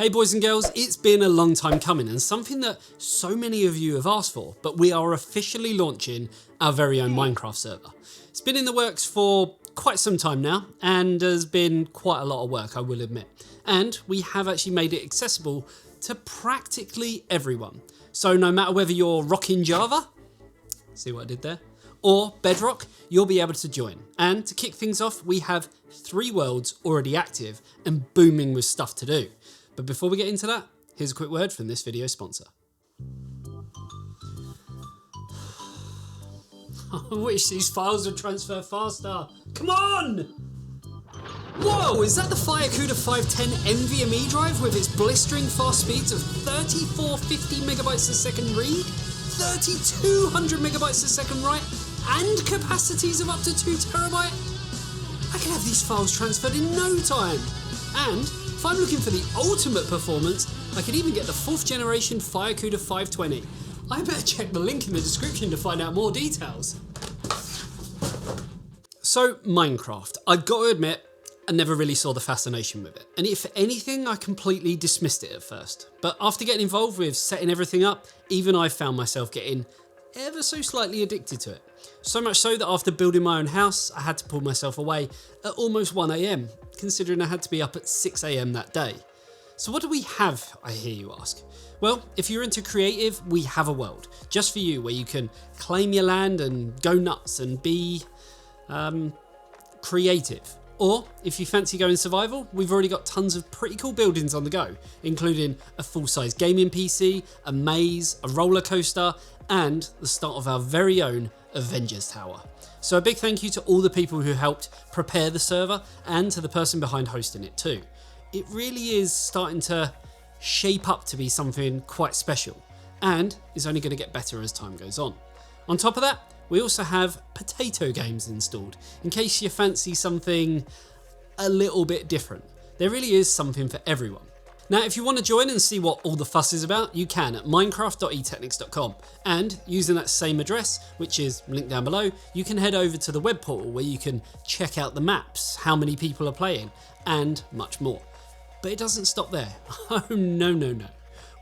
Hey boys and girls, it's been a long time coming and something that so many of you have asked for, but we are officially launching our very own Minecraft server. It's been in the works for quite some time now and has been quite a lot of work, I will admit. And we have actually made it accessible to practically everyone. So no matter whether you're rocking Java, see what I did there, or Bedrock, you'll be able to join. And to kick things off, we have 3 worlds already active and booming with stuff to do. But before we get into that, here's a quick word from this video's sponsor. I wish these files would transfer faster. Come on! Whoa, is that the Firecuda 510 NVMe drive with its blistering fast speeds of 3450 megabytes a second read, 3200 megabytes a second write, and capacities of up to 2 terabyte? I can have these files transferred in no time. And if I'm looking for the ultimate performance, I could even get the 4th generation Firecuda 520. I better check the link in the description to find out more details. So Minecraft, I've got to admit, I never really saw the fascination with it. And if anything, I completely dismissed it at first. But after getting involved with setting everything up, even I found myself getting ever so slightly addicted to it. So much so that after building my own house, I had to pull myself away at almost 1 AM, considering I had to be up at 6 AM that day. So what do we have, I hear you ask? Well, if you're into creative, we have a world just for you where you can claim your land and go nuts and be creative. Or if you fancy going survival, we've already got tons of pretty cool buildings on the go, including a full-size gaming PC, a maze, a roller coaster, and the start of our very own Avengers Tower. So a big thank you to all the people who helped prepare the server and to the person behind hosting it too. It really is starting to shape up to be something quite special and is only going to get better as time goes on. On top of that, we also have potato games installed in case you fancy something a little bit different. There really is something for everyone. Now, if you want to join and see what all the fuss is about, you can at minecraft.eteknix.com, and using that same address, which is linked down below, you can head over to the web portal where you can check out the maps, how many people are playing, and much more. But it doesn't stop there. Oh no.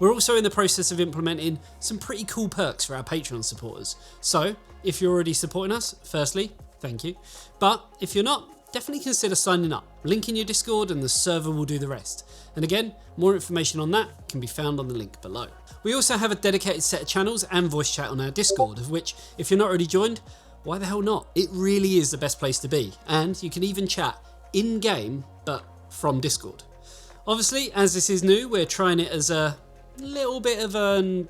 We're also in the process of implementing some pretty cool perks for our Patreon supporters. So if you're already supporting us, firstly, thank you. But if you're not, definitely consider signing up. Link in your Discord and the server will do the rest. And again, more information on that can be found on the link below. We also have a dedicated set of channels and voice chat on our Discord, of which, if you're not already joined, why the hell not? It really is the best place to be. And you can even chat in-game, but from Discord. Obviously, as this is new, we're trying it as a little bit of an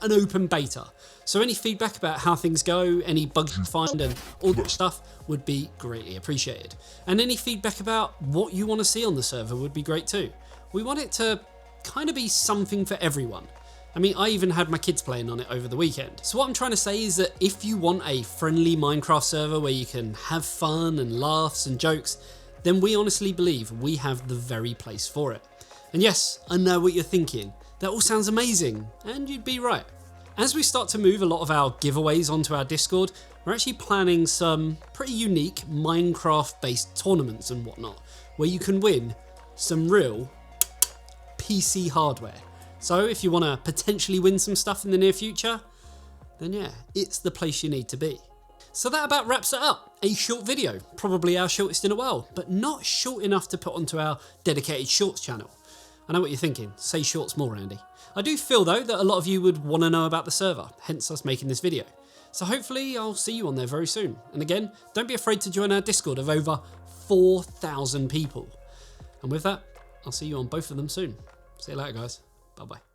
open beta. So any feedback about how things go, any bugs you find and all that stuff would be greatly appreciated. And any feedback about what you want to see on the server would be great too. We want it to kind of be something for everyone. I mean, I even had my kids playing on it over the weekend. So what I'm trying to say is that if you want a friendly Minecraft server where you can have fun and laughs and jokes, then we honestly believe we have the very place for it. And yes, I know what you're thinking. That all sounds amazing, and you'd be right. As we start to move a lot of our giveaways onto our Discord, we're actually planning some pretty unique Minecraft-based tournaments and whatnot, where you can win some real PC hardware. So if you want to potentially win some stuff in the near future, then yeah, it's the place you need to be. So that about wraps it up. A short video, probably our shortest in a while, but not short enough to put onto our dedicated shorts channel. I know what you're thinking, say shorts more, Andy. I do feel though that a lot of you would want to know about the server, hence us making this video. So hopefully I'll see you on there very soon. And again, don't be afraid to join our Discord of over 4,000 people. And with that, I'll see you on both of them soon. See you later guys, bye bye.